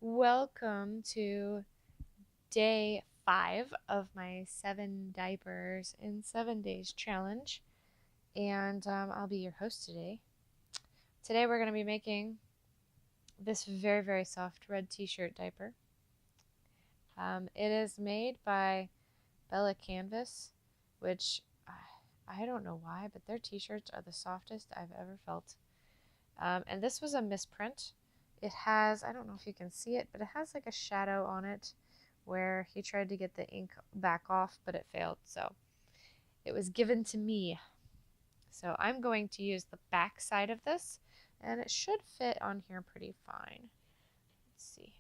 Welcome to day 5 of my 7 diapers in 7 days challenge. And I'll be your host today. Today we're going to be making this very, very soft red t-shirt diaper. It is made by Bella Canvas, which I don't know why, but their t-shirts are the softest I've ever felt. And this was a misprint. It has, I don't know if you can see it, but it has like a shadow on it where he tried to get the ink back off, but it failed. So it was given to me. So I'm going to use the back side of this, and it should fit on here pretty fine. Let's see.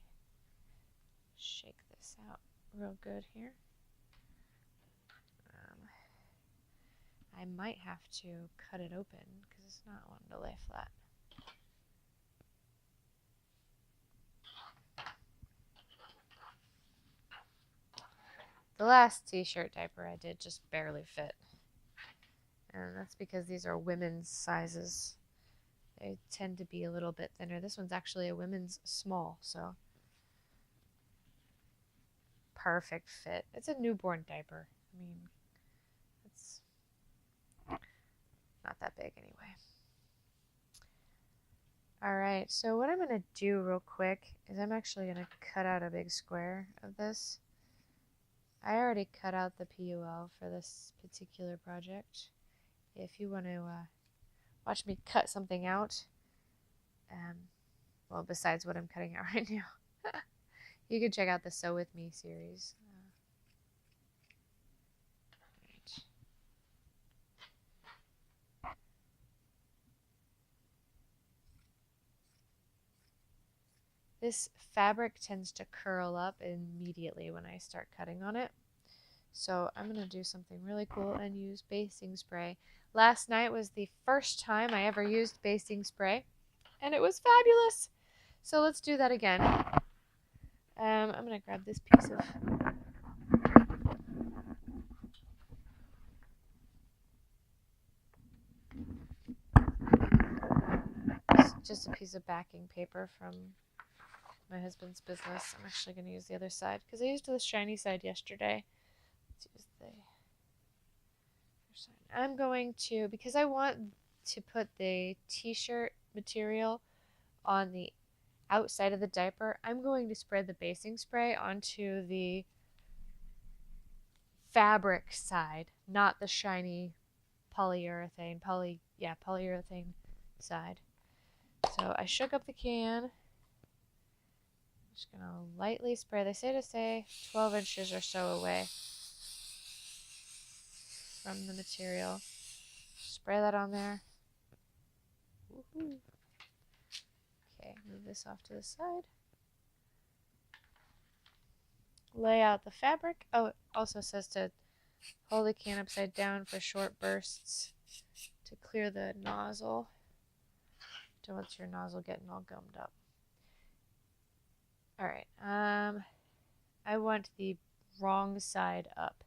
Shake this out real good here. I might have to cut it open because it's not wanting to lay flat. The last t-shirt diaper I did just barely fit. And that's because these are women's sizes. They tend to be a little bit thinner. This one's actually a women's small, so perfect fit. It's a newborn diaper. I mean, it's not that big anyway. Alright, so what I'm going to do real quick is I'm actually going to cut out a big square of this. I already cut out the PUL for this particular project. If you want to watch me cut something out, well, besides what I'm cutting out right now, you can check out the Sew With Me series. This fabric tends to curl up immediately when I start cutting on it. So I'm going to do something really cool and use basting spray. Last night was the first time I ever used basting spray, and it was fabulous. So let's do that again. I'm going to grab this piece of just a piece of backing paper from my husband's business. I'm actually going to use the other side because I used the shiny side yesterday. Let's use the other side. I'm going to, because I want to put the t-shirt material on the outside of the diaper, I'm going to spread the basting spray onto the fabric side, not the shiny polyurethane side. So I shook up the can. I'm just going to lightly spray. They say to stay 12 inches or so away from the material. Spray that on there. Woohoo. Okay, move this off to the side. Lay out the fabric. Oh, it also says to hold the can upside down for short bursts to clear the nozzle. Don't want your nozzle getting all gummed up. Alright, I want the wrong side up.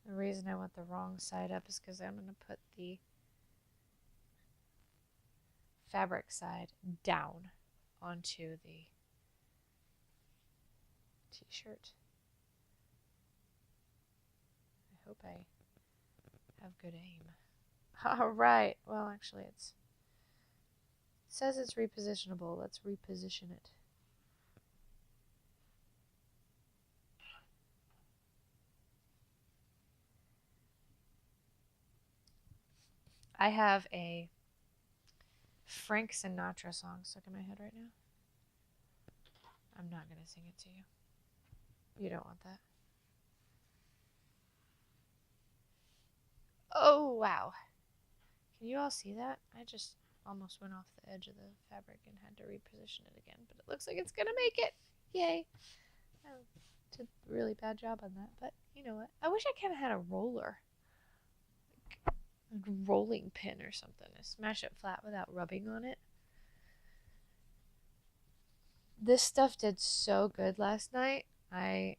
The reason I want the wrong side up is because I'm going to put the fabric side down onto the t-shirt. I hope I have good aim. Alright, well actually it says it's repositionable. Let's reposition it. I have a Frank Sinatra song stuck in my head right now. I'm not going to sing it to you. You don't want that. Oh, wow. Can you all see that? I just almost went off the edge of the fabric and had to reposition it again, but it looks like it's going to make it. Yay. I did a really bad job on that, but you know what? I wish I kind of had a roller. Like a rolling pin or something to smash it flat without rubbing on it. This stuff did so good last night. I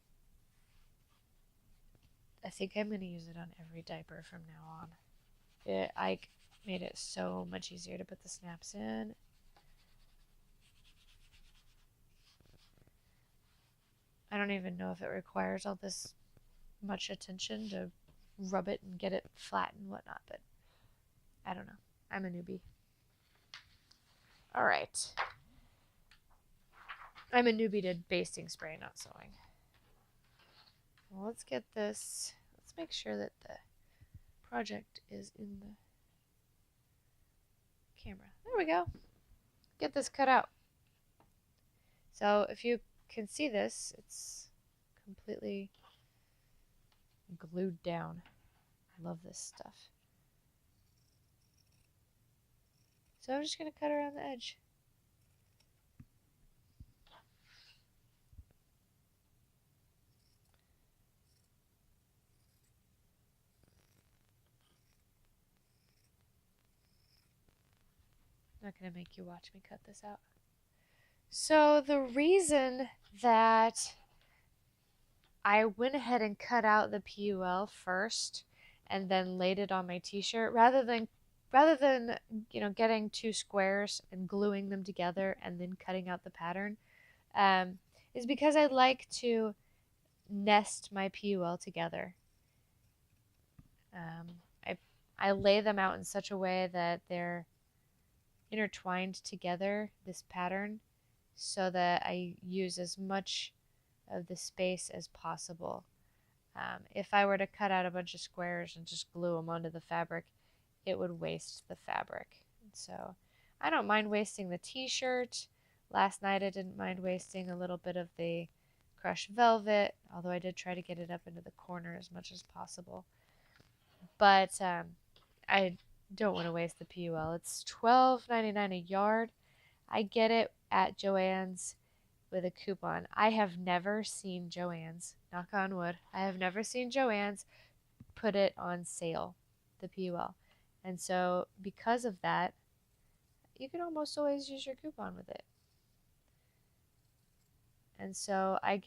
think I'm going to use it on every diaper from now on. I made it so much easier to put the snaps in. don't even know if it requires all this much attention to rub it and get it flat and whatnot, but I don't know. I'm a newbie. All right. I'm a newbie to basting spray, not sewing. Well, let's get this. Let's make sure that the project is in the camera. There we go. Get this cut out. So if you can see this, it's completely glued down. I love this stuff. So I'm just going to cut around the edge. I'm not going to make you watch me cut this out. So the reason that I went ahead and cut out the PUL first and then laid it on my t-shirt rather than getting two squares and gluing them together and then cutting out the pattern is because I like to nest my PUL together. I lay them out in such a way that they're intertwined together, this pattern, so that I use as much of the space as possible. If I were to cut out a bunch of squares and just glue them onto the fabric, it would waste the fabric. So I don't mind wasting the t-shirt. Last night I didn't mind wasting a little bit of the crushed velvet, although I did try to get it up into the corner as much as possible. But I don't want to waste the PUL. It's $12.99 a yard. I get it at Joann's with a coupon. I have never seen Joann's, knock on wood, I have never seen Joann's put it on sale, the PUL. And so because of that, you can almost always use your coupon with it. And so I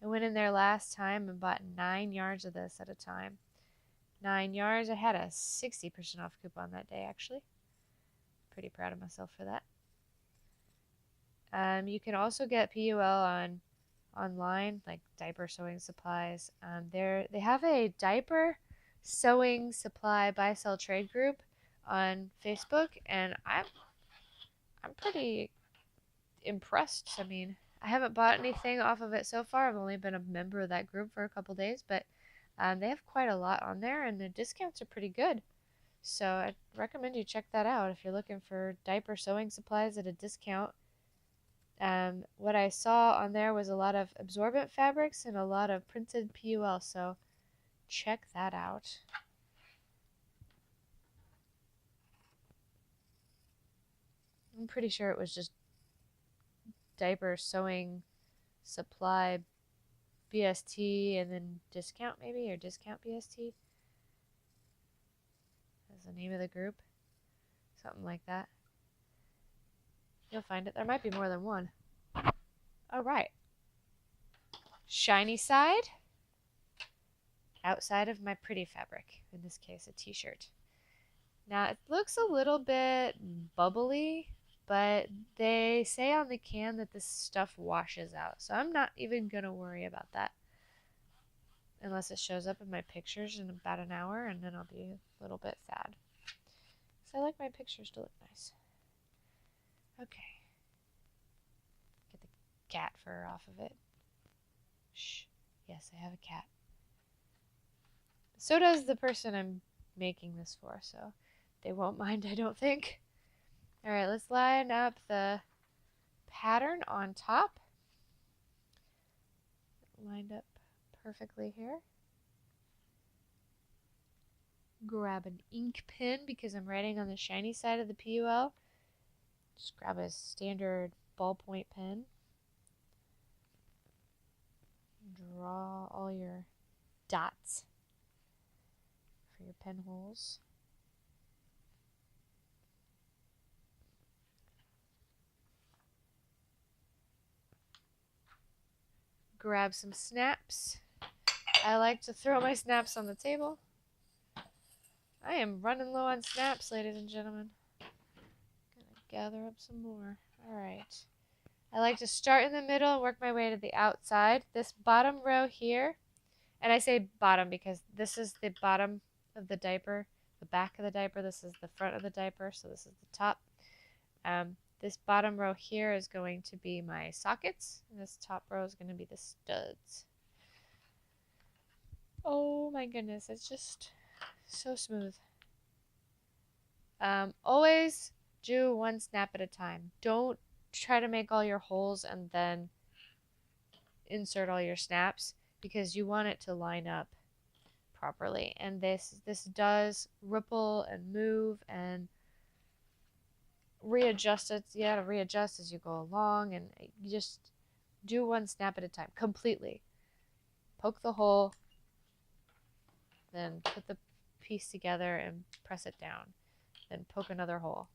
went in there last time and bought 9 yards of this at a time. 9 yards. I had a 60% off coupon that day, actually. Pretty proud of myself for that. You can also get PUL online, like diaper sewing supplies. They have a diaper sewing supply buy sell trade group on Facebook, and I'm pretty impressed. I mean, I haven't bought anything off of it so far. I've only been a member of that group for a couple days, but they have quite a lot on there, and the discounts are pretty good. So I'd recommend you check that out if you're looking for diaper sewing supplies at a discount. What I saw on there was a lot of absorbent fabrics and a lot of printed PUL, so check that out. I'm pretty sure it was just diaper sewing supply BST and then discount maybe, or discount BST. That's the name of the group. Something like that. You'll find it. There might be more than one. All right. Shiny side. Outside of my pretty fabric. In this case, a t-shirt. Now, it looks a little bit bubbly, but they say on the can that this stuff washes out. So I'm not even going to worry about that. Unless it shows up in my pictures in about an hour, and then I'll be a little bit sad. So I like my pictures to look nice. Okay. Get the cat fur off of it. Shh. Yes, I have a cat. So does the person I'm making this for, so they won't mind, I don't think. Alright, let's line up the pattern on top. Lined up perfectly here. Grab an ink pen because I'm writing on the shiny side of the PUL. Just grab a standard ballpoint pen. Draw all your dots for your pen holes. Grab some snaps. I like to throw my snaps on the table. I am running low on snaps, ladies and gentlemen. Gonna gather up some more. Alright. I like to start in the middle and work my way to the outside. This bottom row here, and I say bottom because this is the bottom of the diaper, the back of the diaper. This is the front of the diaper, so this is the top. This bottom row here is going to be my sockets, and this top row is going to be the studs. Oh my goodness, it's just so smooth. Always do one snap at a time. Don't try to make all your holes and then insert all your snaps, because you want it to line up properly. And this does ripple and move and readjust it. You gotta readjust as you go along, and you just do one snap at a time completely. Poke the hole, then put the piece together and press it down, then poke another hole.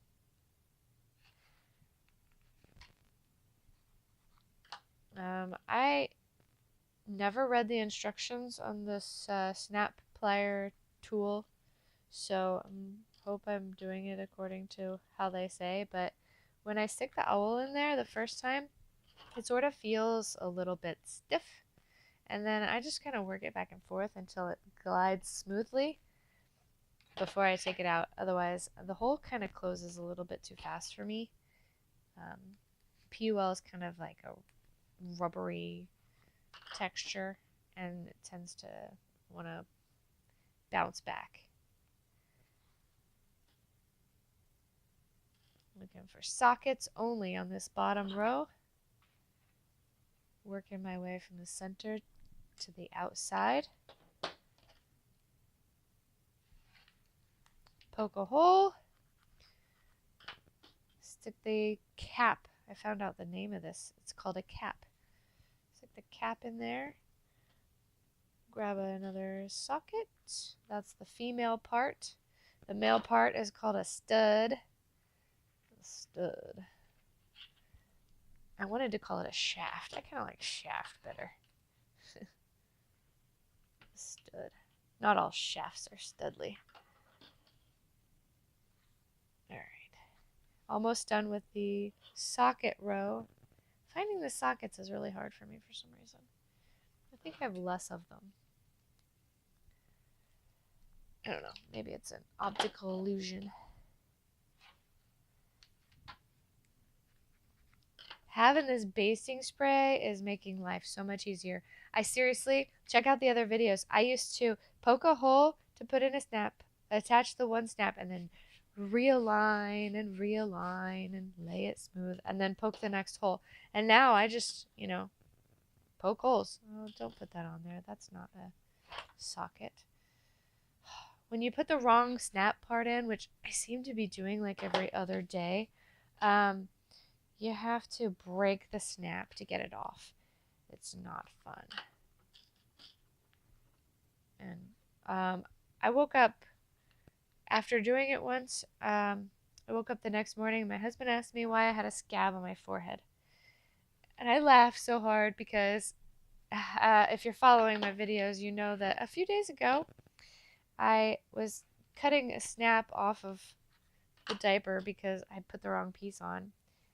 I never read the instructions on this snap plier tool, so hope I'm doing it according to how they say. But when I stick the owl in there the first time, it sort of feels a little bit stiff, and then I just kind of work it back and forth until it glides smoothly before I take it out. Otherwise, the hole kind of closes a little bit too fast for me. PUL is kind of like a rubbery texture, and it tends to want to bounce back. Looking for sockets only on this bottom row. Working my way from the center to the outside. Poke a hole. Stick the cap. I found out the name of this. It's called a cap. Stick the cap in there. Grab another socket. That's the female part. The male part is called a stud. Stud. I wanted to call it a shaft. I kind of like shaft better. Stud. Not all shafts are studly. Alright. Almost done with the socket row. Finding the sockets is really hard for me for some reason. I think I have less of them. I don't know. Maybe it's an optical illusion. Having this basting spray is making life so much easier. I seriously, check out the other videos. I used to poke a hole to put in a snap, attach the one snap, and then realign and lay it smooth, and then poke the next hole. And now I just, poke holes. Oh, don't put that on there. That's not a socket. When you put the wrong snap part in, which I seem to be doing like every other day, you have to break the snap to get it off. It's not fun. And I woke up after doing it once. I woke up the next morning. My husband asked me why I had a scab on my forehead. And I laughed so hard because if you're following my videos, you know that a few days ago I was cutting a snap off of the diaper because I put the wrong piece on.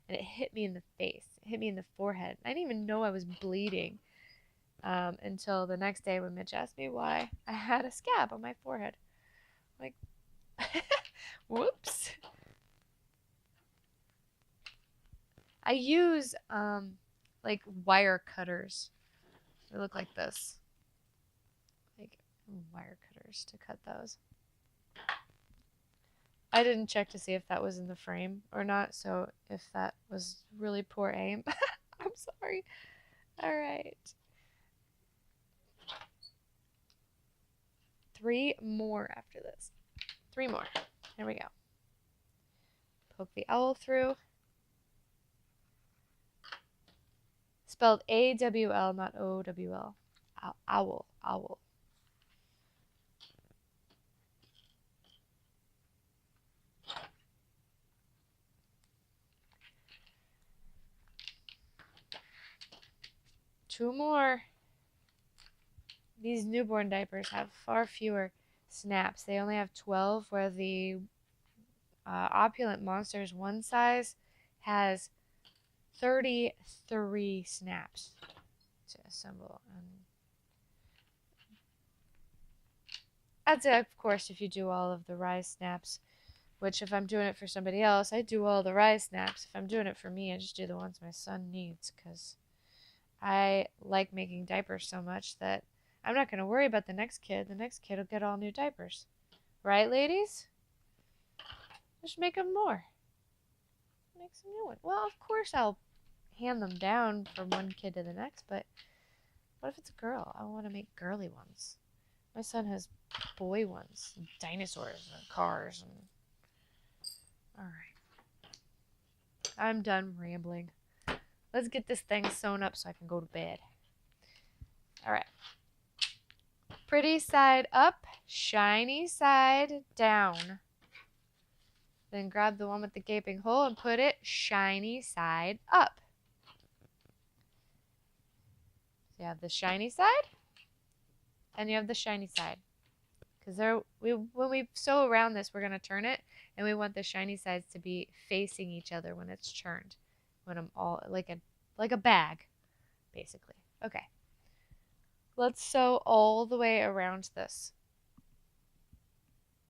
And it hit me in the face. It hit me in the forehead. I didn't even know I was bleeding until the next day when Mitch asked me why I had a scab on my forehead. I'm like, whoops. I use like wire cutters. They look like this. Like wire cutters to cut those. I didn't check to see if that was in the frame or not, so if that was really poor aim, I'm sorry. All right. 3 more after this. 3 more. There we go. Poke the owl through. Spelled A-W-L, not O-W-L. Owl. Owl. Two more. These newborn diapers have far fewer snaps. They only have 12, where the Opulent Monsters one size has 33 snaps to assemble. And that's it, of course, if you do all of the rise snaps, which if I'm doing it for somebody else, I do all the rise snaps. If I'm doing it for me, I just do the ones my son needs, because I like making diapers so much that I'm not going to worry about the next kid. The next kid will get all new diapers. Right, ladies? Just make them more. Make some new ones. Well, of course I'll hand them down from one kid to the next, but what if it's a girl? I want to make girly ones. My son has boy ones, and dinosaurs and cars. And all right. I'm done rambling. Let's get this thing sewn up so I can go to bed. All right. Pretty side up, shiny side down. Then grab the one with the gaping hole and put it shiny side up. So you have the shiny side and you have the shiny side. Because when we sew around this, we're going to turn it, and we want the shiny sides to be facing each other when it's turned. When I'm all like a bag, basically. Okay. Let's sew all the way around this.